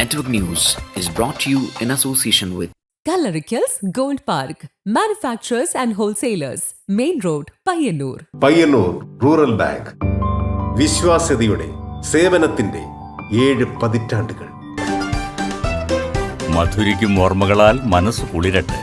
Network News is brought to you in association with Gallericals Gold Park, Manufacturers and Wholesalers, Main Road, Payyannur. Payyannur rural bank വിശ്വാസ്യതയുടെ സേവനത്തിന്റെ 7 പതിറ്റാണ്ടുകൾ. മധുരിക്കും ഓർമ്മകളാൽ മനസ്സ് കുളിരട്ടെ.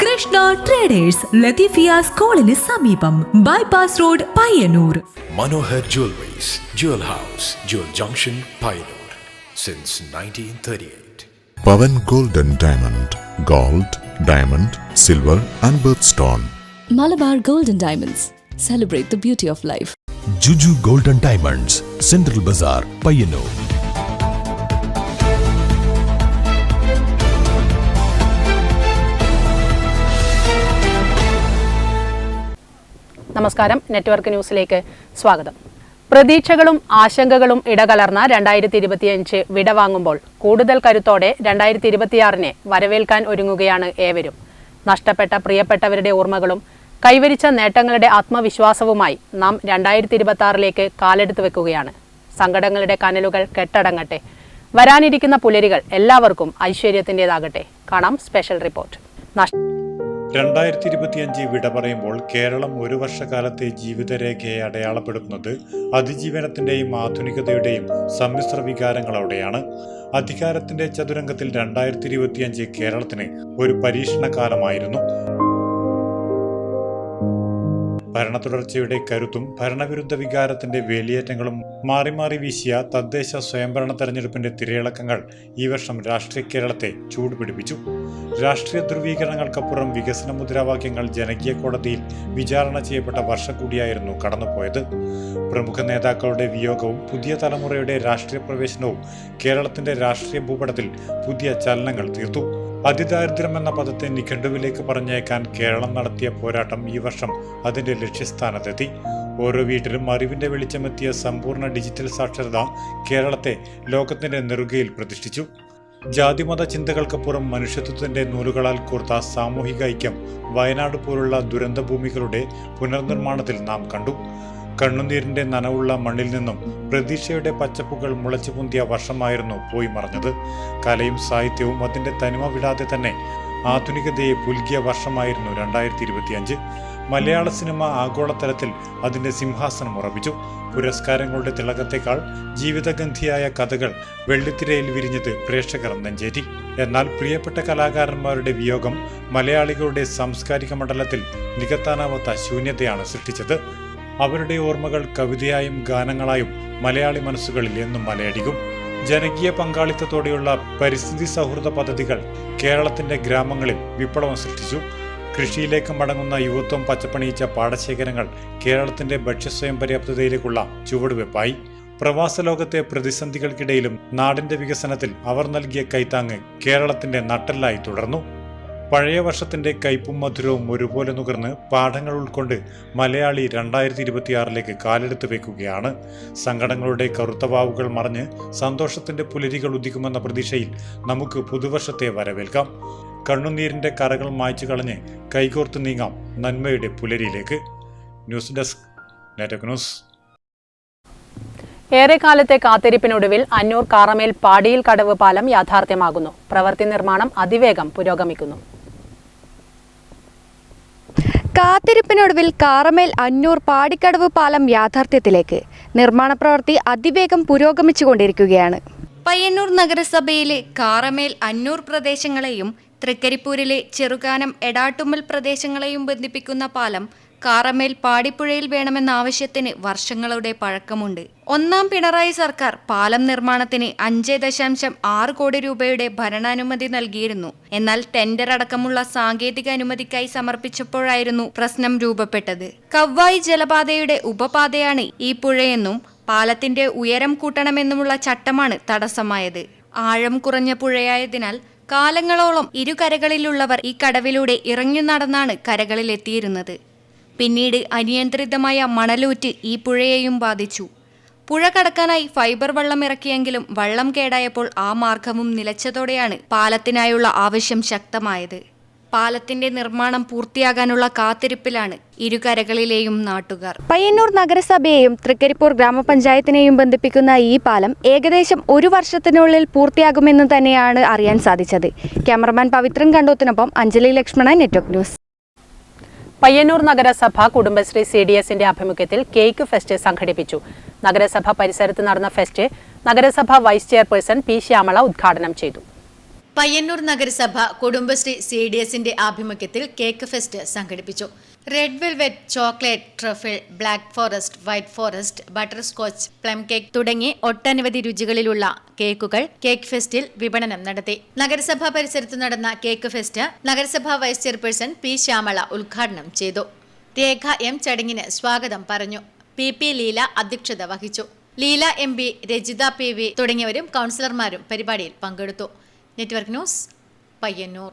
Krishna traders, Latheefiya സ്കൂളിന് സമീപം, bypass road, Payyanur. Manohar Jewelries, Jewel House, Jewel Junction, Payyannur, since 1938. Pavan Gold and Diamond, Gold, Diamond, Silver and Birthstone. Malabar Gold and Diamonds, celebrate the beauty of life. Juju Gold and Diamonds, Central Bazaar, Payyannur. നമസ്കാരം, network ന്യൂസിലേക്ക് സ്വാഗതം. പ്രതീക്ഷകളും ആശങ്കകളും ഇടകലർന്ന 2025 വിടവാങ്ങുമ്പോൾ കൂടുതൽ കരുത്തോടെ 2026 വരവേൽക്കാൻ ഒരുങ്ങുകയാണ് ഏവരും. നഷ്ടപ്പെട്ട പ്രിയപ്പെട്ടവരുടെ ഓർമ്മകളും കൈവരിച്ച നേട്ടങ്ങളുടെ ആത്മവിശ്വാസവുമായി നാം 2026 കാലെടുത്ത് വെക്കുകയാണ്. സങ്കടങ്ങളുടെ കനലുകൾ കെട്ടടങ്ങട്ടെ. വരാനിരിക്കുന്ന പുലരികൾ എല്ലാവർക്കും ഐശ്വര്യത്തിൻ്റെതാകട്ടെ. കാണാം സ്പെഷ്യൽ റിപ്പോർട്ട്. 2025 വിട പറയുമ്പോൾ കേരളം ഒരു വർഷക്കാലത്തെ ജീവിതരേഖയെ അടയാളപ്പെടുത്തുന്നത് അതിജീവനത്തിന്റെയും ആധുനികതയുടെയും സമ്മിശ്ര വികാരങ്ങളോടെയാണ്. അധികാരത്തിന്റെ ചതുരംഗത്തിൽ 2025 കേരളത്തിന് ഒരു പരീക്ഷണകാലമായിരുന്നു. ഭരണ തുടർച്ചയുടെ കരുത്തും ഭരണവിരുദ്ധ വികാരത്തിന്റെ വേലിയേറ്റങ്ങളും മാറി മാറി വീശിയ തദ്ദേശ സ്വയംഭരണ തെരഞ്ഞെടുപ്പിന്റെ തിരയിളക്കങ്ങൾ ഈ വർഷം രാഷ്ട്രീയ കേരളത്തെ ചൂടുപിടിപ്പിച്ചു. രാഷ്ട്രീയ ധ്രുവീകരണങ്ങൾക്കപ്പുറം വികസന മുദ്രാവാക്യങ്ങൾ ജനകീയ കോടതിയിൽ വിചാരണ ചെയ്യപ്പെട്ട വർഷം കൂടിയായിരുന്നു കടന്നുപോയത്. പ്രമുഖ നേതാക്കളുടെ വിയോഗവും പുതിയ തലമുറയുടെ രാഷ്ട്രീയ പ്രവേശനവും കേരളത്തിന്റെ രാഷ്ട്രീയ ഭൂപടത്തിൽ പുതിയ ചലനങ്ങൾ തീർത്തു. അതിദാരിദ്ര്യം എന്ന പദത്തെ നിഘണ്ടുവിലേക്ക് പറഞ്ഞേക്കാൻ കേരളം നടത്തിയ പോരാട്ടം ഈ വർഷം അതിന്റെ ലക്ഷ്യസ്ഥാനത്തെത്തി. ഓരോ വീട്ടിലും അറിവിന്റെ വെളിച്ചമെത്തിയ സമ്പൂർണ്ണ ഡിജിറ്റൽ സാക്ഷരത കേരളത്തെ ലോകത്തിന്റെ നെറുകയിൽ പ്രതിഷ്ഠിച്ചു. ജാതിമത ചിന്തകൾക്കപ്പുറം മനുഷ്യത്വത്തിന്റെ നൂലുകളാൽ കോർത്ത സാമൂഹിക ഐക്യം വയനാട് പോലുള്ള ദുരന്ത ഭൂമികളുടെ പുനർനിർമ്മാണത്തിൽ നാം കണ്ടു. കണ്ണുനീരിന്റെ നനവുള്ള മണ്ണിൽ നിന്നും പ്രതീക്ഷയുടെ പച്ചപ്പുകൾ മുളച്ചു പൊന്തിയ വർഷമായിരുന്നു പോയി മറഞ്ഞത്. കലയും സാഹിത്യവും അതിന്റെ തനിമ വിടാതെ തന്നെ ആധുനികതയെ പുൽകിയ വർഷമായിരുന്നു 2025. മലയാള സിനിമ ആഗോളതലത്തിൽ അതിന്റെ സിംഹാസനം ഉറപ്പിച്ചു. പുരസ്കാരങ്ങളുടെ തിളക്കത്തെക്കാൾ ജീവിതഗന്ധിയായ കഥകൾ വെള്ളിത്തിരയിൽ വിരിഞ്ഞത് പ്രേക്ഷകർ നെഞ്ചേറ്റി. എന്നാൽ പ്രിയപ്പെട്ട കലാകാരന്മാരുടെ വിയോഗം മലയാളികളുടെ സാംസ്കാരിക മണ്ഡലത്തിൽ നികത്താനാവാത്ത ശൂന്യതയാണ് സൃഷ്ടിച്ചത്. അവരുടെ ഓർമ്മകൾ കവിതയായും ഗാനങ്ങളായും മലയാളി മനസ്സുകളിൽ എന്നും മലയടിക്കും. ജനകീയ പങ്കാളിത്തത്തോടെയുള്ള പരിസ്ഥിതി സൗഹൃദ പദ്ധതികൾ കേരളത്തിന്റെ ഗ്രാമങ്ങളിൽ വിപ്ലവം സൃഷ്ടിച്ചു. കൃഷിയിലേക്ക് മടങ്ങുന്ന യുവത്വം പച്ചപ്പണിയിച്ച പാടശേഖരങ്ങൾ കേരളത്തിന്റെ ഭക്ഷ്യസ്വയം പര്യാപ്തതയിലേക്കുള്ള ചുവടുവെപ്പായി. പ്രവാസ ലോകത്തെ പ്രതിസന്ധികൾക്കിടയിലും നാടിന്റെ വികസനത്തിൽ അവർ നൽകിയ കൈത്താങ്ങ് കേരളത്തിന്റെ നട്ടെല്ലായി തുടർന്നു. പഴയ വർഷത്തിന്റെ കയ്പും മധുരവും ഒരുപോലെ നുകർന്ന് പാഠങ്ങൾ ഉൾക്കൊണ്ട് മലയാളി 2026 കാലെടുത്ത് വെക്കുകയാണ്. സങ്കടങ്ങളുടെ കറുത്ത വാവുകൾ മറഞ്ഞ് സന്തോഷത്തിന്റെ പുലരികൾ ഉദിക്കുമെന്ന പ്രതീക്ഷയിൽ നമുക്ക് പുതുവർഷത്തെ വരവേൽക്കാം. കണ്ണുനീരിന്റെ കറകൾ മായ്ച്ചു കളഞ്ഞ് കൈകോർത്ത് നീങ്ങാം നന്മയുടെ പുലരിയിലേക്ക്. News desk, network news. ഏറെക്കാലത്തെ കാത്തിരിപ്പിനൊടുവിൽ അന്നൂർ കാറമേൽ പാടിയിൽ കടവ് പാലം യാഥാർത്ഥ്യമാകുന്നു. പ്രവൃത്തി നിർമ്മാണം അതിവേഗം പുരോഗമിക്കുന്നു. കാത്തിരിപ്പിനൊടുവിൽ കാറമേൽ അന്നൂർ പാടിക്കടവ് പാലം യാഥാർത്ഥ്യത്തിലേക്ക്. നിർമ്മാണ പ്രവൃത്തി അതിവേഗം പുരോഗമിച്ചുകൊണ്ടിരിക്കുകയാണ്. പയ്യന്നൂർ നഗരസഭയിലെ കാറമേൽ അന്നൂർ പ്രദേശങ്ങളെയും തൃക്കരിപ്പൂരിലെ ചെറുകാനം എടാട്ടുമ്മൽ പ്രദേശങ്ങളെയും ബന്ധിപ്പിക്കുന്ന പാലം കാറമേൽ പാടിപ്പുഴയിൽ വേണമെന്ന ആവശ്യത്തിന് വർഷങ്ങളുടെ പഴക്കമുണ്ട്. ഒന്നാം പിണറായി സർക്കാർ പാലം നിർമ്മാണത്തിന് 5.6 കോടി രൂപയുടെ ഭരണാനുമതി നൽകിയിരുന്നു. എന്നാൽ ടെൻഡർ അടക്കമുള്ള സാങ്കേതിക അനുമതിക്കായി സമർപ്പിച്ചപ്പോഴായിരുന്നു പ്രശ്നം രൂപപ്പെട്ടത്. കവ്വായി ജലപാതയുടെ ഉപപാതയാണ് ഈ പുഴയെന്നും പാലത്തിന്റെ ഉയരം കൂട്ടണമെന്നുമുള്ള ചട്ടമാണ് തടസ്സമായത്. ആഴം കുറഞ്ഞ പുഴയായതിനാൽ കാലങ്ങളോളം ഇരുകരകളിലുള്ളവർ ഈ കടവിലൂടെ ഇറങ്ങി നടന്നാണ് കരകളിലെത്തിയിരുന്നത്. പിന്നീട് അനിയന്ത്രിതമായ മണലൂറ്റ് ഈ പുഴയെയും ബാധിച്ചു. പുഴ കടക്കാനായി ഫൈബർ വള്ളം ഇറക്കിയെങ്കിലും വള്ളം കേടായപ്പോൾ ആ മാർഗവും നിലച്ചതോടെയാണ് പാലത്തിനായുള്ള ആവശ്യം ശക്തമായത്. പാലത്തിന്റെ നിർമ്മാണം പൂർത്തിയാകാനുള്ള കാത്തിരിപ്പിലാണ് ഇരുകരകളിലെയും നാട്ടുകാർ. പയ്യന്നൂർ നഗരസഭയെയും തൃക്കരിപ്പൂർ ഗ്രാമപഞ്ചായത്തിനെയും ബന്ധിപ്പിക്കുന്ന ഈ പാലം ഏകദേശം 1 വർഷത്തിനുള്ളിൽ പൂർത്തിയാകുമെന്ന് തന്നെയാണ് അറിയാൻ സാധിച്ചത്. ക്യാമറമാൻ പവിത്രൻ കണ്ടോത്തിനൊപ്പം അഞ്ജലി ലക്ഷ്മണൻ, നെറ്റ്വർക്ക് ന്യൂസ്. പയ്യന്നൂർ നഗരസഭ കുടുംബശ്രീ CDSന്റെ ആഭിമുഖ്യത്തിൽ കേക്ക് ഫെസ്റ്റ് സംഘടിപ്പിച്ചു. നഗരസഭ പരിസരത്ത് നടന്ന ഫെസ്റ്റ് നഗരസഭ വൈസ് ചെയർപേഴ്സൺ P. ശ്യാമള ഉദ്ഘാടനം ചെയ്തു. പയ്യന്നൂർ നഗരസഭ കുടുംബശ്രീ CDSന്റെ ആഭിമുഖ്യത്തിൽ കേക്ക് ഫെസ്റ്റ് സംഘടിപ്പിച്ചു. Red velvet, chocolate, truffle, black forest, white forest, butter scotch, plum cake തുടങ്ങി ഒട്ടനവധി രുചികളിലുള്ള കേക്കുകൾ കേക്ക് ഫെസ്റ്റിൽ വിപണനം നടത്തി. നഗരസഭാ പരിസരത്ത് നടന്ന കേക്ക് ഫെസ്റ്റ് നഗരസഭാ വൈസ് ചെയർപേഴ്സൺ P. ശ്യാമള ഉദ്ഘാടനം ചെയ്തു. രേഖ M. ചടങ്ങിന് സ്വാഗതം പറഞ്ഞു. PP. ലീല അധ്യക്ഷത വഹിച്ചു. ലീല MP, രജിത PV തുടങ്ങിയവരും കൗൺസിലർമാരും പരിപാടിയിൽ പങ്കെടുത്തു. Network news, Payyanur.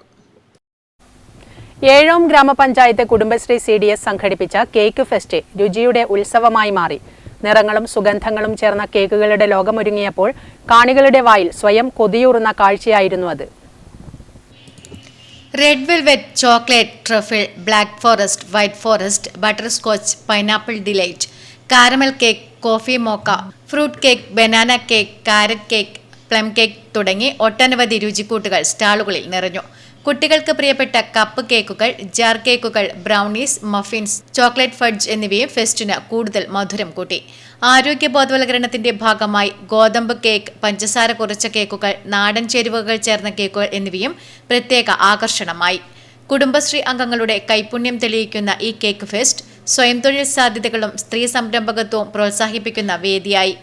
ഏഴോം ഗ്രാമപഞ്ചായത്ത് കുടുംബശ്രീ CDS സംഘടിപ്പിച്ച കേക്ക് ഫെസ്റ്റ് രുചിയുടെ ഉത്സവമായി മാറി. നിറങ്ങളും സുഗന്ധങ്ങളും ചേർന്ന കേക്കുകളുടെ ലോകമൊരുങ്ങിയപ്പോൾ കാണികളുടെ വായിൽ സ്വയം കൊതിയൂറുന്ന കാഴ്ചയായിരുന്നു അത്. Red velvet, chocolate, truffle, black forest, white forest, butterscotch, pineapple delight, caramel cake, coffee mocha, fruit cake, banana cake, carrot cake, plum cake തുടങ്ങി ഒട്ടനവധി രുചിക്കൂട്ടുകൾ സ്റ്റാളുകളിൽ നിറഞ്ഞു. കുട്ടികൾക്ക് പ്രിയപ്പെട്ട കപ്പ് കേക്കുകൾ, ജാർ കേക്കുകൾ, ബ്രൗണീസ്, മഫിൻസ്, ചോക്ലേറ്റ് ഫഡ്ജ് എന്നിവയും ഫെസ്റ്റിന് കൂടുതൽ മധുരം കൂട്ടി. ആരോഗ്യ ബോധവൽക്കരണത്തിന്റെ ഭാഗമായി ഗോതമ്പ് കേക്ക്, പഞ്ചസാര കുറച്ച കേക്കുകൾ, നാടൻ ചേരുവകൾ ചേർന്ന കേക്കുകൾ എന്നിവയും പ്രത്യേക ആകർഷണമായി. കുടുംബശ്രീ അംഗങ്ങളുടെ കൈപുണ്യം തെളിയിക്കുന്ന ഈ കേക്ക് ഫെസ്റ്റ് സ്വയം തൊഴിൽ സാധ്യതകളും സ്ത്രീ സംരംഭകത്വവും പ്രോത്സാഹിപ്പിക്കുന്ന വേദിയായി.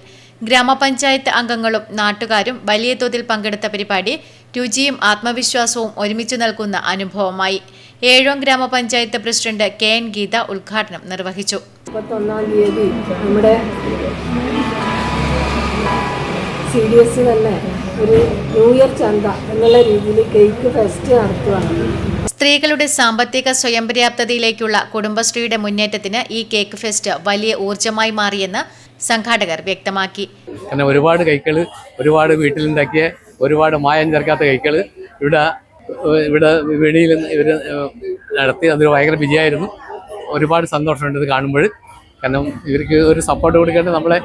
ഗ്രാമപഞ്ചായത്ത് അംഗങ്ങളും നാട്ടുകാരും വലിയ തോതിൽ പങ്കെടുത്ത പരിപാടി രുചിയും ആത്മവിശ്വാസവും ഒരുമിച്ച് നൽകുന്ന അനുഭവമായി. ഏഴോം ഗ്രാമപഞ്ചായത്ത് പ്രസിഡന്റ് KN ഗീത ഉദ്ഘാടനം നിർവഹിച്ചു. 31-ാം തീയതി നമ്മുടെ CDS തന്നെ ഒരു ന്യൂ ഇയർ ചന്ത എന്നുള്ള രീതിയിൽ കേക്ക് ഫെസ്റ്റ് നടത്തുകയാണ്. സ്ത്രീകളുടെ സാമ്പത്തിക സ്വയം പര്യാപ്തതയിലേക്കുള്ള കുടുംബശ്രീയുടെ മുന്നേറ്റത്തിന് ഈ കേക്ക് ഫെസ്റ്റ് വലിയ ഊർജ്ജമായി മാറിയെന്ന് സംഘാടകർ വ്യക്തമാക്കി. കാരണം ഒരുപാട് കൈകൾ, ഒരുപാട് വീട്ടിലുണ്ടാക്കിയ ഒരുപാട് മായം ചേർക്കാത്ത കൈകൾ ഇവിടെ വെളിയിൽ ഇവർ നടത്തി. അതൊരു ഭയങ്കര വിജയമായിരുന്നു. ഒരുപാട് സന്തോഷമുണ്ട് ഇത് കാണുമ്പോൾ. കാരണം ഇവർക്ക് ഒരു സപ്പോർട്ട് കൊടുക്കേണ്ടത് നമ്മളെ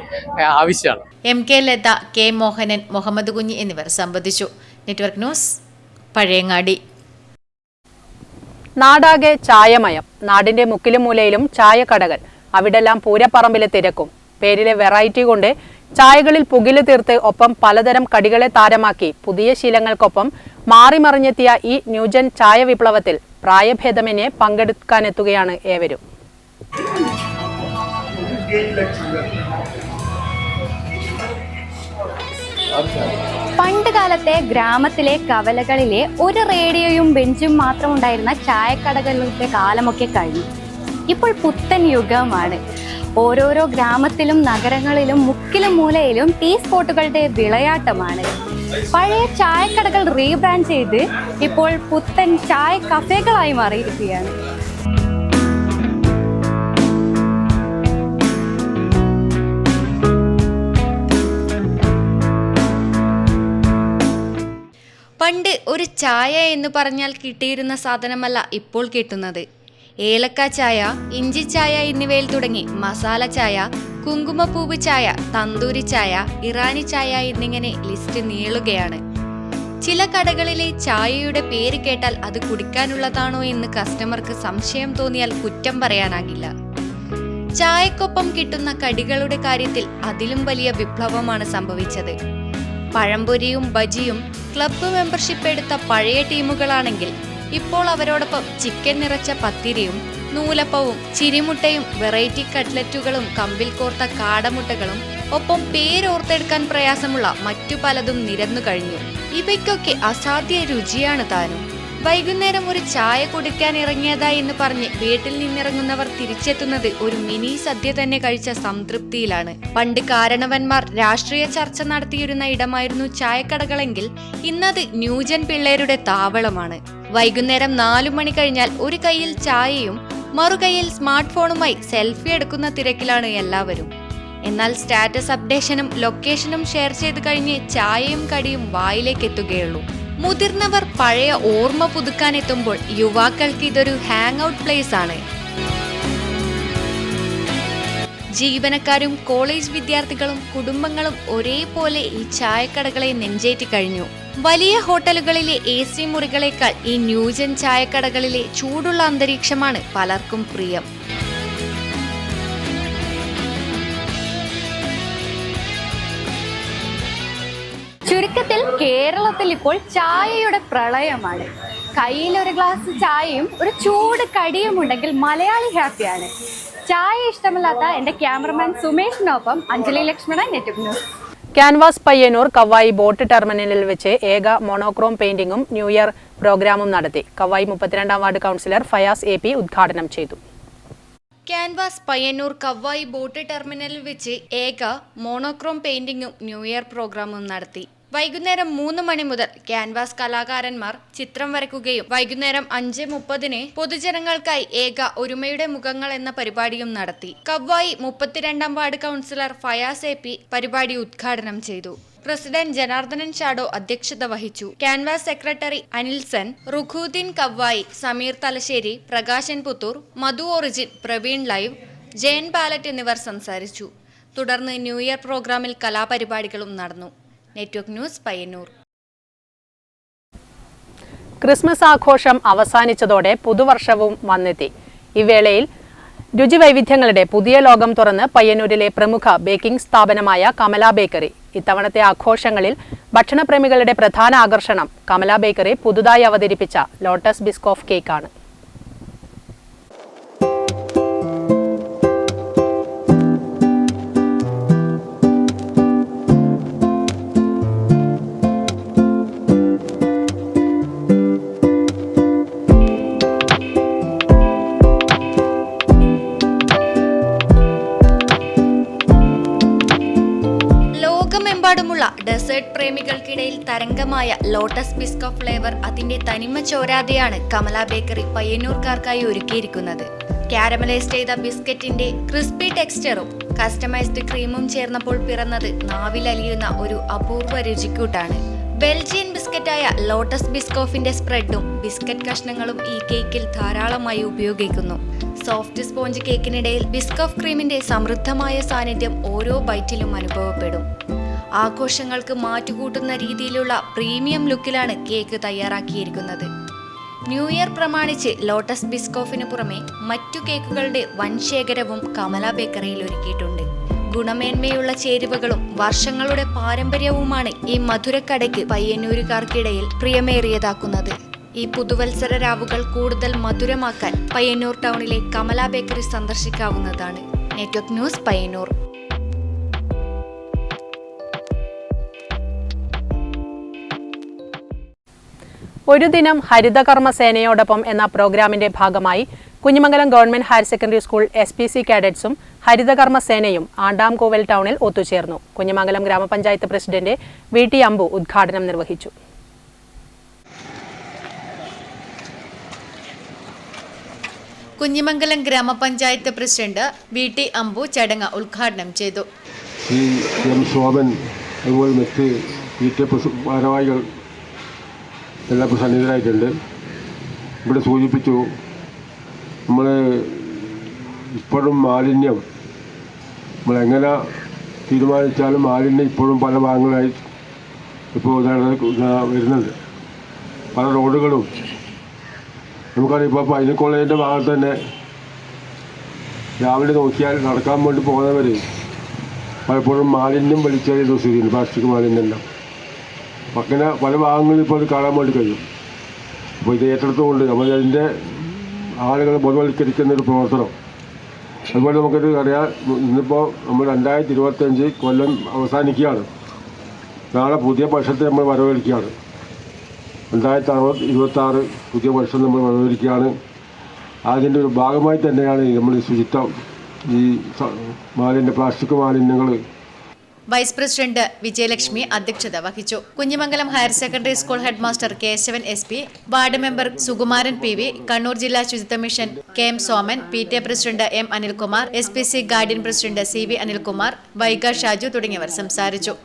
ആവശ്യമാണ്. MK Latha, K. മോഹനൻ, മുഹമ്മദ് കുഞ്ഞി എന്നിവർ സംബന്ധിച്ചു. Network news, Pazhayangadi. നാടാകെ ചായമയം. നാടിന്റെ മുക്കിലും മൂലയിലും ചായക്കടകൾ. അവിടെല്ലാം പൂരപ്പറമ്പിലെ തിരക്കും. പേരിലെ വെറൈറ്റി കൊണ്ട് ചായകളിൽ പുകില് തീർത്ത് ഒപ്പം പലതരം കടികളെ താരമാക്കി പുതിയ ശീലങ്ങൾക്കൊപ്പം മാറിമറിഞ്ഞെത്തിയ ഈ ന്യൂജൻ ചായ വിപ്ലവത്തിൽ പ്രായഭേദമന്യേ പങ്കെടുക്കാനെത്തുകയാണ് ഏവരും. പണ്ട് കാലത്തെ ഗ്രാമത്തിലെ കവലകളിലെ ഒരു റേഡിയോയും ബെഞ്ചും മാത്രം ഉണ്ടായിരുന്ന ചായക്കടകളുടെ കാലമൊക്കെ കഴിഞ്ഞു. ഇപ്പോൾ പുത്തൻ യുഗമാണ്. ഓരോരോ ഗ്രാമത്തിലും നഗരങ്ങളിലും മുക്കിലും മൂലയിലും ടീ സ്പോട്ടുകളുടെ വിളയാട്ടമാണ്. പഴയ ചായക്കടകൾ റീബ്രാൻഡ് ചെയ്ത് ഇപ്പോൾ പുത്തൻ ചായ കഫേകളായി മാറിയിരിക്കുകയാണ്. പണ്ട് ഒരു ചായ എന്ന് പറഞ്ഞാൽ കിട്ടിയിരുന്ന സാധനമല്ല ഇപ്പോൾ കിട്ടുന്നത്. ഏലക്ക ചായ, ഇഞ്ചി ചായ എന്നിവയിൽ തുടങ്ങി മസാല ചായ, കുങ്കുമപ്പൂവ് ചായ, തന്തൂരി ചായ, ഇറാനി ചായ എന്നിങ്ങനെ ലിസ്റ്റ് നീളുകയാണ്. ചില കടകളിലെ ചായയുടെ പേര് കേട്ടാൽ അത് കുടിക്കാനുള്ളതാണോ എന്ന് കസ്റ്റമർക്ക് സംശയം തോന്നിയാൽ കുറ്റം പറയാനാകില്ല. ചായക്കൊപ്പം കിട്ടുന്ന കടികളുടെ കാര്യത്തിൽ അതിലും വലിയ വിപ്ലവമാണ് സംഭവിച്ചത്. പഴംപൊരിയും ബജിയും ക്ലബ്ബ് മെമ്പർഷിപ്പ് എടുത്ത പഴയ ടീമുകളാണെങ്കിൽ ഇപ്പോൾ അവരോടൊപ്പം ചിക്കൻ നിറച്ച പത്തിരിയും നൂലപ്പവും ചിരിമുട്ടയും വെറൈറ്റി കട്ട്ലറ്റുകളും കമ്പിൽ കോർത്ത കാടമുട്ടകളും ഒപ്പം പേരോർത്തെടുക്കാൻ പ്രയാസമുള്ള മറ്റു പലതും നിരന്നു കഴിഞ്ഞു. ഇവയ്ക്കൊക്കെ അസാധ്യ രുചിയാണ് താനും. വൈകുന്നേരം ഒരു ചായ കുടിക്കാൻ ഇറങ്ങിയതാ എന്ന് പറഞ്ഞ് വീട്ടിൽ നിന്നിറങ്ങുന്നവർ തിരിച്ചെത്തുന്നത് ഒരു മിനി സദ്യ തന്നെ കഴിച്ച സംതൃപ്തിയിലാണ്. പണ്ട് കാരണവന്മാർ രാഷ്ട്രീയ ചർച്ച നടത്തിയിരുന്ന ഇടമായിരുന്നു ചായക്കടകളെങ്കിൽ ഇന്നത് ന്യൂജൻ പിള്ളേരുടെ താവളമാണ്. വൈകുന്നേരം 4 മണി കഴിഞ്ഞാൽ ഒരു കൈയിൽ ചായയും മറുകൈയിൽ സ്മാർട്ട് ഫോണുമായി സെൽഫി എടുക്കുന്ന തിരക്കിലാണ് എല്ലാവരും. എന്നാൽ സ്റ്റാറ്റസ് അപ്ഡേഷനും ലൊക്കേഷനും ഷെയർ ചെയ്ത് കഴിഞ്ഞ് ചായയും കടിയും വായിലേക്ക് എത്തുകയുള്ളൂ. മുതിർന്നവർ പഴയ ഓർമ്മ പുതുക്കാനെത്തുമ്പോൾ യുവാക്കൾക്ക് ഇതൊരു ഹാങ് ഔട്ട് പ്ലേസ് ആണ്. ജീവനക്കാരും കോളേജ് വിദ്യാർത്ഥികളും കുടുംബങ്ങളും ഒരേപോലെ ഈ ചായക്കടകളെ നെഞ്ചേറ്റി കഴിഞ്ഞു. വലിയ ഹോട്ടലുകളിലെ AC മുറികളേക്കാൾ ഈ ന്യൂജൻ ചായക്കടകളിലെ ചൂടുള്ള അന്തരീക്ഷമാണ് പലർക്കും പ്രിയം. ചുരുക്കത്തിൽ കേരളത്തിൽ ഇപ്പോൾ ചായയുടെ പ്രളയമാണ്. കയ്യിലൊരു ഗ്ലാസ് ചായയും ഒരു ചൂട് കടിയും ഉണ്ടെങ്കിൽ മലയാളി ഹാപ്പിയാണ്. ചായ ഇഷ്ടമില്ലാത്ത എൻ്റെ ക്യാമറമാൻ സുമേഷിനൊപ്പം Anjali Lakshmanan, network news. Canvas Payyannur Kavayi boat ടെർമിനലിൽ വെച്ച് ഏക മോണോക്രോം പെയിന്റിംഗും ന്യൂ ഇയർ പ്രോഗ്രാമും നടത്തി. കവായി 32ാം വാർഡ് കൗൺസിലർ ഫയാസ് AP ഉദ്ഘാടനം ചെയ്തു. ക്യാൻവാസ് പയ്യന്നൂർ കവായി ബോട്ട് ടെർമിനലിൽ വെച്ച് ഏക മോണോക്രോം പെയിന്റിംഗും ന്യൂ ഇയർ പ്രോഗ്രാമും നടത്തി. വൈകുന്നേരം 3 മണി മുതൽ ക്യാൻവാസ് കലാകാരന്മാർ ചിത്രം വരയ്ക്കുകയും വൈകുന്നേരം 5:30 പൊതുജനങ്ങൾക്കായി ഏക ഒരുമയുടെ മുഖങ്ങൾ എന്ന പരിപാടിയും നടത്തി. കവായി 32ാം വാർഡ് കൗൺസിലർ ഫയാസ് AP പരിപാടി ഉദ്ഘാടനം ചെയ്തു. പ്രസിഡന്റ് ജനാർദ്ദനൻ ഷാഡോ അധ്യക്ഷത വഹിച്ചു. Canvas secretary Anilson, Rukhuddin Kavayi, Sameer Thalassery, Prakashan Puthur, Madhu origin, Praveen live, Jayan palette എന്നിവർ സംസാരിച്ചു. തുടർന്ന് ന്യൂ ഇയർ പ്രോഗ്രാമിൽ കലാപരിപാടികളും നടന്നു. Network news Payyanur. ക്രിസ്മസ് ആഘോഷം അവസാനിച്ചതോടെ പുതുവർഷവും വന്നെത്തി. ഈ വേളയിൽ രുചിവൈവിധ്യങ്ങളുടെ പുതിയ ലോകം തുറന്ന് പയ്യന്നൂരിലെ പ്രമുഖ ബേക്കിംഗ് സ്ഥാപനമായ കമല ബേക്കറി. ഇത്തവണത്തെ ആഘോഷങ്ങളിൽ ഭക്ഷണപ്രേമികളുടെ പ്രധാന ആകർഷണം കമല ബേക്കറി പുതുതായി അവതരിപ്പിച്ച ലോട്ടസ് ബിസ്കോഫ് കേക്കാണ്. ലോകമെമ്പാടുമുള്ള ഡെസേർട്ട് പ്രേമികൾക്കിടയിൽ തരംഗമായ ലോട്ടസ് ബിസ്കോ ഫ്ലേവർ അതിന്റെ തനിമ ചോരാതെയാണ് കമല ബേക്കറി പയ്യന്നൂർക്കാർക്കായി ഒരുക്കിയിരിക്കുന്നത്. കാരമലൈസ് ചെയ്ത ബിസ്ക്കറ്റിന്റെ ക്രിസ്പി ടെക്സ്ചറും കസ്റ്റമൈസ്ഡ് ക്രീമും ചേർന്നപ്പോൾ പിറന്നത് നാവിലലിയുന്ന ഒരു അപൂർവ രുചിക്കൂട്ടാണ്. ബെൽജിയൻ ബിസ്ക്കറ്റായ ലോട്ടസ് ബിസ്കോഫിന്റെ സ്പ്രെഡും ബിസ്ക്കറ്റ് കഷ്ണങ്ങളും ഈ കേക്കിൽ ധാരാളമായി ഉപയോഗിക്കുന്നു. സോഫ്റ്റ് സ്പോഞ്ച് കേക്കിനിടയിൽ ബിസ്കോഫ് ക്രീമിന്റെ സമൃദ്ധമായ സാന്നിധ്യം ഓരോ ബൈറ്റിലും അനുഭവപ്പെടും. ആഘോഷങ്ങൾക്ക് മാറ്റുകൂട്ടുന്ന രീതിയിലുള്ള പ്രീമിയം ലുക്കിലാണ് കേക്ക് തയ്യാറാക്കിയിരിക്കുന്നത്. ന്യൂ ഇയർ പ്രമാണിച്ച് ലോട്ടസ് ബിസ്കോഫിന് പുറമെ മറ്റു കേക്കുകളുടെ വൻ ശേഖരവും കമല ബേക്കറിയിൽ ഒരുക്കിയിട്ടുണ്ട്. ഗുണമേന്മയുള്ള ചേരുവകളും വർഷങ്ങളുടെ പാരമ്പര്യവുമാണ് ഈ മധുരക്കടയ്ക്ക് പയ്യന്നൂരുകാർക്കിടയിൽ പ്രിയമേറിയതാക്കുന്നത്. ഈ പുതുവത്സര രാവുകൾ കൂടുതൽ മധുരമാക്കാൻ പയ്യന്നൂർ ടൗണിലെ കമല ബേക്കറി സന്ദർശിക്കാവുന്നതാണ്. Network news Payyannur. ഒരു ദിനം ഹരിതകർമ്മ സേനയോടൊപ്പം എന്ന പ്രോഗ്രാമിന്റെ ഭാഗമായി Kunhimangalam government higher secondary school SPC കാഡറ്റ്സും ഹരിതകർമ്മ സേനയും ആണ്ടാംകോവൽ ടൗണിൽ ഒത്തുചേർന്നു. കുഞ്ഞിമംഗലം ഗ്രാമപഞ്ചായത്ത് പ്രസിഡന്റ് VT അമ്പു ഉദ്ഘാടനം നിർവഹിച്ചു. കുഞ്ഞിമംഗലം ഗ്രാമപഞ്ചായത്ത് പ്രസിഡന്റ് VT അമ്പു ചടങ്ങ് ഉദ്ഘാടനം ചെയ്തു. ശോഭൻ അതുപോലെ മറ്റ് ഭാരവാഹികൾ എല്ലാം സന്നിധരായിട്ടുണ്ട്. ഇവിടെ സൂചിപ്പിച്ചു, നമ്മൾ ഇപ്പോഴും മാലിന്യം നമ്മളെങ്ങനെ തീരുമാനിച്ചാലും മാലിന്യം ഇപ്പോഴും പല ഭാഗങ്ങളായി ഇപ്പോൾ വരുന്നുണ്ട്. പല റോഡുകളും നമുക്കറിയാം. ഇപ്പോൾ പൈന കോളേജിൻ്റെ ഭാഗത്ത് തന്നെ രാവിലെ നോക്കിയാൽ നടക്കാൻ വേണ്ടി പോകുന്നവർ പലപ്പോഴും മാലിന്യം വലിച്ചെറിയുന്ന സ്ഥിതിയുണ്ട്, പ്ലാസ്റ്റിക് മാലിന്യം. അങ്ങനെ പല ഭാഗങ്ങളിൽ ഇപ്പോൾ അത് കാണാൻ വേണ്ടി കഴിയും. അപ്പോൾ ഇത് ഏറ്റെടുത്തുകൊണ്ട് നമ്മൾ അതിൻ്റെ ആളുകളെ ബോധവൽക്കരിക്കുന്നൊരു പ്രവർത്തനം. അതുപോലെ നമുക്കത് അറിയാം, ഇന്നിപ്പോൾ നമ്മൾ 2025 കൊല്ലം അവസാനിക്കുകയാണ്. നാളെ പുതിയ വർഷത്തെ നമ്മൾ വരവേൽക്കുകയാണ്. 2026 പുതിയ വർഷം നമ്മൾ വരവേൽക്കുകയാണ്. അതിൻ്റെ ഒരു ഭാഗമായി തന്നെയാണ് നമ്മൾ ശുചിത്വം, ഈ മാലിന്യ പ്ലാസ്റ്റിക് മാലിന്യങ്ങൾ. വൈസ് പ്രസിഡന്റ് വിജയലക്ഷ്മി അധ്യക്ഷത വഹിച്ചു. Kunhimangalam higher secondary school head master Keshavan SP, ward member Sukumaran PV, Kannur ജില്ലാ ശുചിത്വ mission KM Soman, PTA president M Anilkumar, SPC guardian president CV Anilkumar, Vaiga Shaju തുടങ്ങിയവർ സംസാരിച്ചു.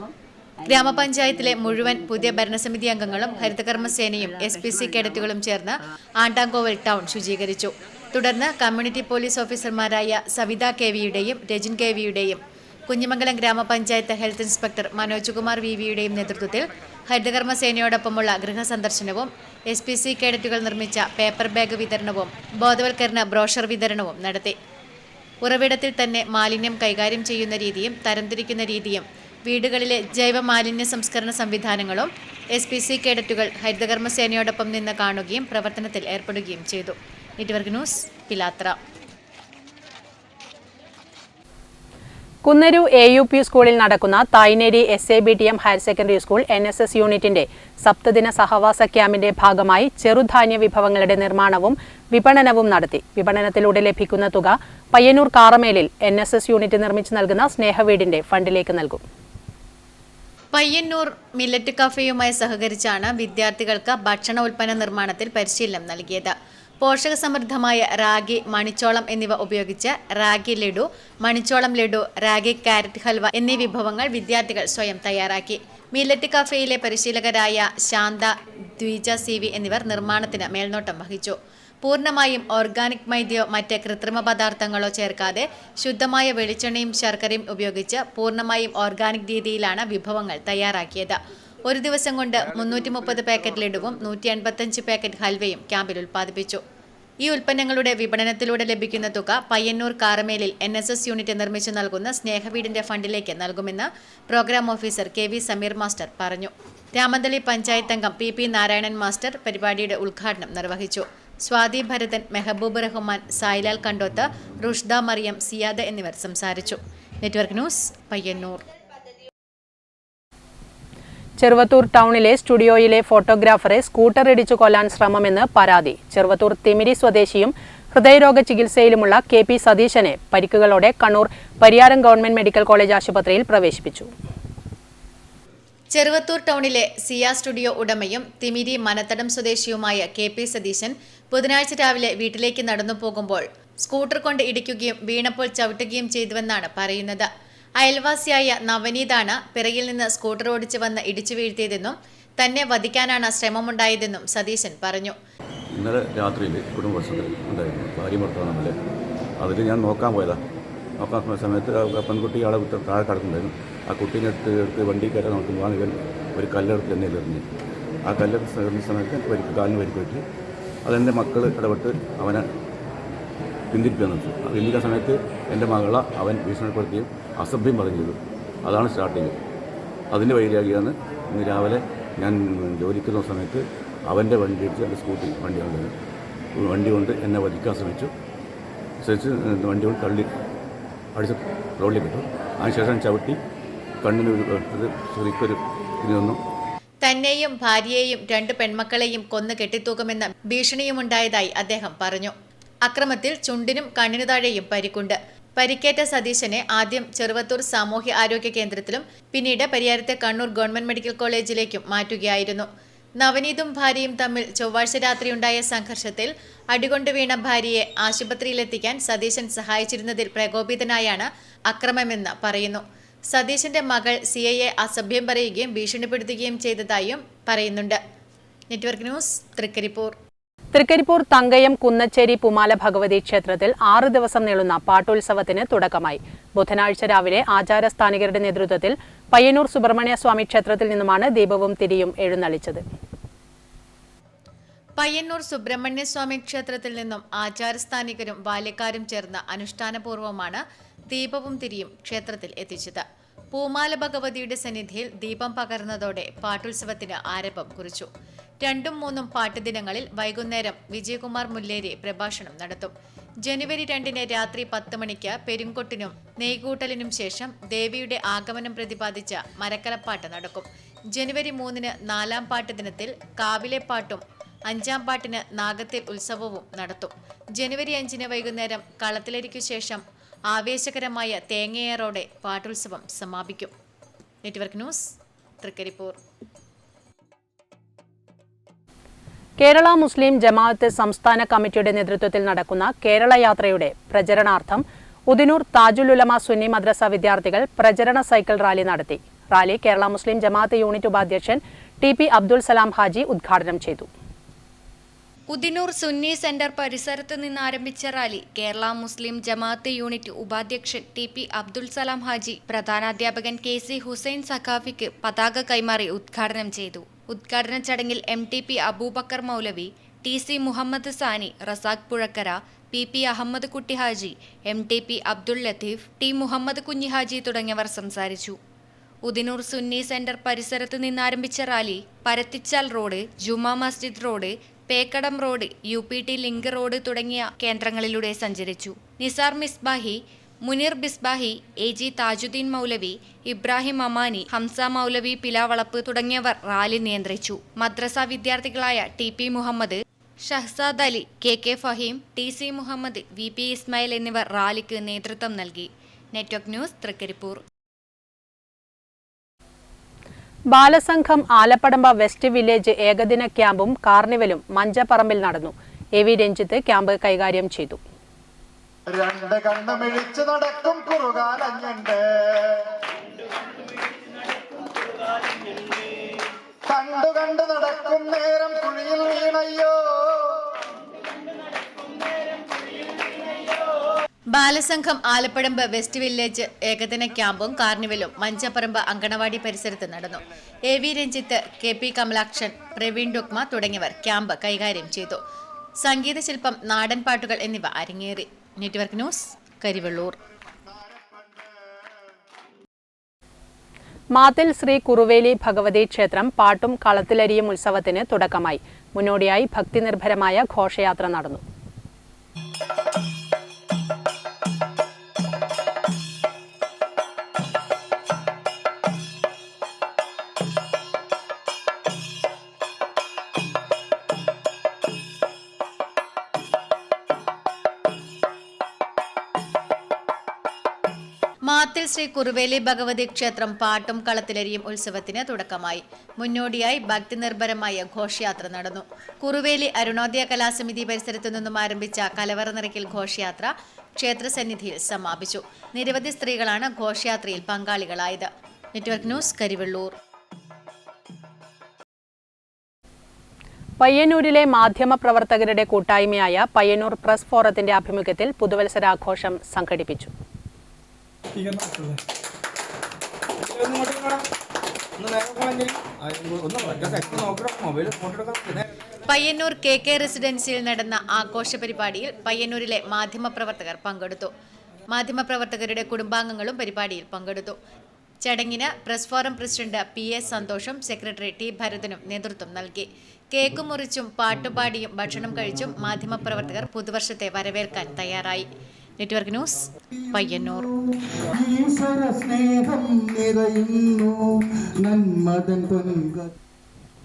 ഗ്രാമപഞ്ചായത്തിലെ മുഴുവൻ പുതിയ ഭരണസമിതി അംഗങ്ങളും ഹരിതകർമ്മസേനയും SPC കേഡറ്റുകളും ചേർന്ന് ആണ്ടാങ്കോവൽ ടൗൺ ശുചീകരിച്ചു. തുടർന്ന് കമ്മ്യൂണിറ്റി പോലീസ് ഓഫീസർമാരായ സവിത KVയുടെയും രജിൻ KVയുടെയും കുഞ്ഞിമംഗലം ഗ്രാമപഞ്ചായത്ത് ഹെൽത്ത് ഇൻസ്പെക്ടർ മനോജ് കുമാർ VVയുടെയും നേതൃത്വത്തിൽ ഹരിതകർമ്മസേനയോടൊപ്പമുള്ള ഗൃഹസന്ദർശനവും SPC കേഡറ്റുകൾ നിർമ്മിച്ച പേപ്പർ ബാഗ് വിതരണവും ബോധവൽക്കരണ ബ്രോഷർ വിതരണവും നടത്തി. ഉറവിടത്തിൽ തന്നെ മാലിന്യം കൈകാര്യം ചെയ്യുന്ന രീതിയും തരംതിരിക്കുന്ന രീതിയും വീടുകളിലെ ജൈവ മാലിന്യ സംസ്കരണ സംവിധാനങ്ങളും SPC കേഡറ്റുകൾ ഹരിതകർമ്മസേനയോടൊപ്പം നിന്ന് കാണുകയും പ്രവർത്തനത്തിൽ ഏർപ്പെടുകയും ചെയ്തു. Network news, Pilathara. Kunnaru AUP സ്കൂളിൽ നടക്കുന്ന Thayineri SABTM higher secondary school NSS യൂണിറ്റിന്റെ സപ്തദിന സഹവാസ ക്യാമ്പിന്റെ ഭാഗമായി ചെറുധാന്യ വിഭവങ്ങളുടെ നിർമ്മാണവും വിപണനവും നടത്തി. വിപണനത്തിലൂടെ ലഭിക്കുന്ന തുക പയ്യന്നൂർ കാറമേലിൽ NSS യൂണിറ്റ് നിർമ്മിച്ചു നൽകുന്ന സ്നേഹവീടിന്റെ ഫണ്ടിലേക്ക് നൽകും. പയ്യന്നൂർ മില്ലറ്റ് കഫേയുമായി സഹകരിച്ചാണ് വിദ്യാർത്ഥികൾക്ക് ഭക്ഷണ ഉൽപ്പന്ന നിർമ്മാണത്തിൽ പരിശീലനം നൽകിയത്. പോഷകസമൃദ്ധമായ റാഗി, മണിച്ചോളം എന്നിവ ഉപയോഗിച്ച് റാഗി ലഡു, മണിച്ചോളം ലഡു, റാഗി കാരറ്റ് ഹൽവ എന്നീ വിഭവങ്ങൾ വിദ്യാർത്ഥികൾ സ്വയം തയ്യാറാക്കി. മില്ലറ്റ് കഫേയിലെ പരിശീലകരായ ശാന്ത, ദ്വിജ CV എന്നിവർ നിർമ്മാണത്തിന് മേൽനോട്ടം വഹിച്ചു. പൂർണ്ണമായും ഓർഗാനിക് മൈദയോ മറ്റ് കൃത്രിമ പദാർത്ഥങ്ങളോ ചേർക്കാതെ ശുദ്ധമായ വെളിച്ചെണ്ണയും ശർക്കരയും ഉപയോഗിച്ച് പൂർണ്ണമായും ഓർഗാനിക് രീതിയിലാണ് വിഭവങ്ങൾ തയ്യാറാക്കിയത്. ഒരു ദിവസം കൊണ്ട് 330 പാക്കറ്റ് ലഡുവും 185 പാക്കറ്റ് ഹൽവയും ക്യാമ്പിൽ ഉൽപ്പാദിപ്പിച്ചു. ഈ ഉൽപ്പന്നങ്ങളുടെ വിപണനത്തിലൂടെ ലഭിക്കുന്ന തുക പയ്യന്നൂർ കാറമേലിൽ NSS യൂണിറ്റ് നിർമ്മിച്ചു നൽകുന്ന സ്നേഹവീടിന്റെ ഫണ്ടിലേക്ക് നൽകുമെന്ന് program officer KV Sameer master പറഞ്ഞു. രാമന്തളി പഞ്ചായത്ത് അംഗം PP നാരായണൻ മാസ്റ്റർ പരിപാടിയുടെ ഉദ്ഘാടനം നിർവഹിച്ചു. സ്വാതി ഭരതൻ, മെഹബൂബ് റഹ്മാൻ, സായിലാൽ കണ്ടോത്ത്, റുഷ്ദ മറിയം, സിയാദ എന്നിവർ സംസാരിച്ചു. Network news, Payyanur. ചെറുവത്തൂർ ടൗണിലെ സ്റ്റുഡിയോയിലെ ഫോട്ടോഗ്രാഫറെ സ്കൂട്ടർ ഇടിച്ചു കൊല്ലാൻ ശ്രമമെന്ന് പരാതി. ചെറുവത്തൂർ തിമിരി സ്വദേശിയും ഹൃദയരോഗ ചികിത്സയിലുമുള്ള KP സതീശനെ പരിക്കുകളോടെ Kannur Pariyaram government medical college ആശുപത്രിയിൽ പ്രവേശിപ്പിച്ചു. ചെറുവത്തൂർ ടൗണിലെ സിയ സ്റ്റുഡിയോ ഉടമയും തിമിരി മനത്തടം സ്വദേശിയുമായ KP സതീശൻ ബുധനാഴ്ച രാവിലെ വീട്ടിലേക്ക് നടന്നു പോകുമ്പോൾ സ്കൂട്ടർ കൊണ്ട് ഇടിക്കുകയും വീണപ്പോൾ ചവിട്ടുകയും ചെയ്തുവെന്നാണ് പറയുന്നത്. അയൽവാസിയായ നവനീതാണ് പിറകിൽ നിന്ന് സ്കൂട്ടർ ഓടിച്ച് വന്ന് ഇടിച്ചു വീഴ്ത്തിയതെന്നും തന്നെ വധിക്കാനാണ് ശ്രമമുണ്ടായതെന്നും സതീശൻ പറഞ്ഞു. ഇന്നലെ രാത്രിയിൽ കുടുംബപ്രശ്നത്തിൽ ഉണ്ടായിരുന്നു, ഭാര്യ ഭർത്താവ് തമ്മിൽ. അതിൽ ഞാൻ നോക്കാൻ പോയതാണ്. നോക്കാൻ സമയത്ത് പെൺകുട്ടി ആളെ താഴെ കിടക്കുന്നുണ്ടായിരുന്നു. ആ കുട്ടീനെ എടുത്ത് വണ്ടി കയറാൻ നോക്കുമ്പോൾ ഇവൻ ഒരു കല്ലെടുത്ത് എന്നെ എറിഞ്ഞ്. ആ കല്ലെടുത്ത് എറിഞ്ഞ സമയത്ത് കാലിന് പരിക്ക് പറ്റി. അതെൻ്റെ മക്കൾ ഇടപെട്ട് അവനെ പിന്തിരിപ്പിക്കാൻ നോക്കി. പിന്തിരിക്കുന്ന സമയത്ത് എൻ്റെ മകളെ അവൻ ഭീഷണിപ്പെടുത്തുകയും അസഭ്യം പറഞ്ഞു ചെയ്തു. അതാണ് സ്റ്റാർട്ടിങ്. അതിൻ്റെ വൈരാഗ്യമാണ് ഇന്ന് രാവിലെ ഞാൻ ജോലിക്കുന്ന സമയത്ത് അവൻ്റെ വണ്ടി അടിച്ച് എൻ്റെ സ്കൂട്ടി വണ്ടി കൊണ്ട് എന്നെ വധിക്കാൻ ശ്രമിച്ചു. വണ്ടി കൊണ്ട് തള്ളി അടിച്ച് റോഡിലേക്ക് ഇട്ടു. അതിനുശേഷം ചവിട്ടി കണ്ണിന് ചെറിയൊരു ഇത് വന്നു. തന്നെയും ഭാര്യയെയും 2 പെൺമക്കളെയും കൊന്നു കെട്ടിത്തൂക്കുമെന്ന ഭീഷണിയുമുണ്ടായതായി അദ്ദേഹം പറഞ്ഞു. അക്രമത്തിൽ ചുണ്ടിനും കണ്ണിനു താഴെയും പരിക്കുണ്ട്. പരിക്കേറ്റ സതീശനെ ആദ്യം ചെറുവത്തൂർ സാമൂഹ്യ ആരോഗ്യ കേന്ദ്രത്തിലും പിന്നീട് പരിയാരത്തെ കണ്ണൂർ ഗവൺമെന്റ് മെഡിക്കൽ കോളേജിലേക്കും മാറ്റുകയായിരുന്നു. നവനീതും ഭാര്യയും തമ്മിൽ ചൊവ്വാഴ്ച രാത്രിയുണ്ടായ സംഘർഷത്തിൽ അടികൊണ്ടു വീണ ഭാര്യയെ ആശുപത്രിയിലെത്തിക്കാൻ സതീശൻ സഹായിച്ചിരുന്നതിൽ പ്രകോപിതനായാണ് അക്രമമെന്ന് പറയുന്നു. സതീശന്റെ മകൾ സിയയെ അസഭ്യം പറയുകയും ഭീഷണിപ്പെടുത്തുകയും ചെയ്തതായും പറയുന്നുണ്ട്. Network news, Trikaripur. തൃക്കരിപ്പൂർ തങ്കയം കുന്നച്ചേരി പുമാല ഭഗവതി ക്ഷേത്രത്തിൽ 6 ദിവസം നീളുന്ന പാട്ടോത്സവത്തിന് തുടക്കമായി. ബുധനാഴ്ച രാവിലെ ആചാരസ്ഥാനികരുടെ നേതൃത്വത്തിൽ പയ്യന്നൂർ സുബ്രഹ്മണ്യ സ്വാമി ക്ഷേത്രത്തിൽ നിന്നുമാണ് ദീപവും തിരിയും എഴുന്നള്ളിച്ചത്. പയ്യന്നൂർ സുബ്രഹ്മണ്യസ്വാമി ക്ഷേത്രത്തിൽ നിന്നും ആചാരസ്ഥാനികരും ബാല്യക്കാരും ചേർന്ന അനുഷ്ഠാനപൂർവ്വമാണ് ദീപവും തിരിയും ക്ഷേത്രത്തിൽ എത്തിച്ചത്. പൂമാല ഭഗവതിയുടെ സന്നിധിയിൽ ദീപം പകർന്നതോടെ പാട്ടുത്സവത്തിന് ആരംഭം കുറിച്ചു. 2ഉം 3ഉം പാട്ടുദിനങ്ങളിൽ വൈകുന്നേരം വിജയകുമാർ മുല്ലേരി പ്രഭാഷണം നടത്തും. ജനുവരി 2-ന് രാത്രി 10 മണിക്ക് പെരുങ്കൊട്ടിനും നെയ്കൂട്ടലിനും ശേഷം ദേവിയുടെ ആഗമനം പ്രതിപാദിച്ച മരക്കലപ്പാട്ട് നടക്കും. ജനുവരി 3-ന് 4ാം പാട്ടുദിനത്തിൽ കാവിലെ പാട്ടും 5ാം പാട്ടിന് നാഗത്തിൽ ഉത്സവവും നടത്തും. ജനുവരി 5-ന് വൈകുന്നേരം കളത്തിലരിക്കു ശേഷം ആവേശകരമായ തേങ്ങയേറോടെ പാട്ടുത്സവം സമാപിക്കും. Network news, Trikaripur. കേരള മുസ്ലിം ജമാഅത്ത് സംസ്ഥാന കമ്മിറ്റിയുടെ നേതൃത്വത്തിൽ നടക്കുന്ന കേരള യാത്രയുടെ പ്രചരണാർത്ഥം ഉദിനൂർ താജുൽ ഉലമ സുന്നി മദ്രസ വിദ്യാർത്ഥികൾ പ്രചരണ സൈക്കിൾ റാലി നടത്തി. റാലി കേരള മുസ്ലിം ജമാഅത്ത് യൂണിറ്റ് ഉപാധ്യക്ഷൻ TP അബ്ദുൽ സലാം ഹാജി ഉദ്ഘാടനം ചെയ്തു. ഉദിനൂർ സുന്നി സെന്റർ പരിസരത്ത് നിന്ന് ആരംഭിച്ച റാലി കേരള മുസ്ലിം ജമാഅത്ത് യൂണിറ്റ് ഉപാധ്യക്ഷൻ TP അബ്ദുൽ സലാം ഹാജി പ്രധാനാധ്യാപകൻ KC ഹുസൈൻ സഖാഫിക്ക് പതാക കൈമാറി ഉദ്ഘാടനം ചെയ്തു. ഉദ്ഘാടന ചടങ്ങിൽ MTP അബൂബക്കർ മൗലവി, TC മുഹമ്മദ് സാനി, റസാഖ് പുഴക്കര, PP അഹമ്മദ് കുട്ടി ഹാജി, MTP അബ്ദുൽ ലത്തീഫ്, T മുഹമ്മദ് കുഞ്ഞി ഹാജി തുടങ്ങിയവർ സംസാരിച്ചു. ഉദിനൂർ സുന്നി സെന്റർ പരിസരത്ത് നിന്നാരംഭിച്ച rally Parathichal road, Juma Masjid road, Pekkadam road, UPT link road തുടങ്ങിയ കേന്ദ്രങ്ങളിലൂടെ സഞ്ചരിച്ചു. നിസാർ മിസ്ബാഹി, മുനീർ ബിസ്ബാഹി, AG താജുദ്ദീൻ മൗലവി, ഇബ്രാഹിം അമാനി, ഹംസ മൗലവി പിലാവളപ്പ് തുടങ്ങിയവർ റാലി നിയന്ത്രിച്ചു. മദ്രസ വിദ്യാർത്ഥികളായ TP Muhammad, Shahzad Ali, KK Faheem, TC Muhammad, VP Ismail എന്നിവർ റാലിക്ക് നേതൃത്വം നൽകി. Network news Trikaripur. Balasangham Alappadamba west village ഏകദിന ക്യാമ്പും കാർണിവലും മഞ്ചപ്പറമ്പിൽ നടന്നു. AV രഞ്ജിത്ത് ക്യാമ്പ് കൈകാര്യം ചെയ്തു. രണ്ട് കണ്ണുമിഴിച്ച് നടക്കും കുറുകാലഞ്ഞുണ്ട്, കണ്ടു നടക്കും നേരം കുഴിയിൽ വീണയ്യോ. ബാലസംഘം ആലപ്പടമ്പ് വെസ്റ്റ് വില്ലേജ് ഏകദിന ക്യാമ്പും കാർണിവലും മഞ്ചപ്പറമ്പ് അങ്കണവാടി പരിസരത്ത് നടന്നു. AV രഞ്ജിത്ത്, KP കമലാക്ഷൻ, പ്രവീൺ ഡുക്മ തുടങ്ങിയവർ ക്യാമ്പ് കൈകാര്യം ചെയ്തു. സംഗീത ശില്പം, നാടൻ പാട്ടുകൾ എന്നിവ അരങ്ങേറി. Network news Karivellur. മാത്തിൽ ശ്രീ കുറുവേലി ഭഗവതി ക്ഷേത്രം പാട്ടും കളത്തിലരിയും ഉത്സവത്തിന് തുടക്കമായി. മുന്നോടിയായി ഭക്തിനിർഭരമായ ഘോഷയാത്ര നടന്നു. മാത്തിൽ ശ്രീ കുറുവേലി ഭഗവതി ക്ഷേത്രം പാട്ടും കളത്തിലരിയും ഉത്സവത്തിന് തുടക്കമായി. മുന്നോടിയായി ഭക്തിനിർഭരമായ ഘോഷയാത്ര നടന്നു. കുറുവേലി അരുണോദയ കലാസമിതി പരിസരത്തു നിന്നും ആരംഭിച്ച കലവറ നിറയ്ക്കൽ ഘോഷയാത്ര ക്ഷേത്രസന്നിധിയിൽ സമാപിച്ചു. നിരവധി സ്ത്രീകളാണ് ഘോഷയാത്രയിൽ പങ്കാളികളായത്. Network news Karivellur. പയ്യന്നൂരിലെ മാധ്യമപ്രവർത്തകരുടെ കൂട്ടായ്മയായ പയ്യന്നൂർ പ്രസ് ഫോറത്തിന്റെ ആഭിമുഖ്യത്തിൽ പുതുവത്സരാഘോഷം സംഘടിപ്പിച്ചു. പയ്യന്നൂർ KK റെസിഡൻസിയിൽ നടന്ന ആഘോഷ പരിപാടിയിൽ പയ്യന്നൂരിലെ മാധ്യമപ്രവർത്തകർ പങ്കെടുത്തു. മാധ്യമപ്രവർത്തകരുടെ കുടുംബാംഗങ്ങളും പരിപാടിയിൽ പങ്കെടുത്തു. ചടങ്ങിന് പ്രസ് ഫോറം പ്രസിഡന്റ് PA സന്തോഷം, സെക്രട്ടറി T ഭരതനും നേതൃത്വം നൽകി. കേക്ക് മുറിച്ചും പാട്ടുപാടിയും ഭക്ഷണം കഴിച്ചും മാധ്യമപ്രവർത്തകർ പുതുവർഷത്തെ വരവേൽക്കാൻ തയ്യാറായി. Network news Payyanur.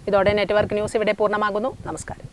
ഇതോടെ നെറ്റ്വർക്ക് ന്യൂസ് ഇവിടെ പൂർണ്ണമാകുന്നു. നമസ്കാരം.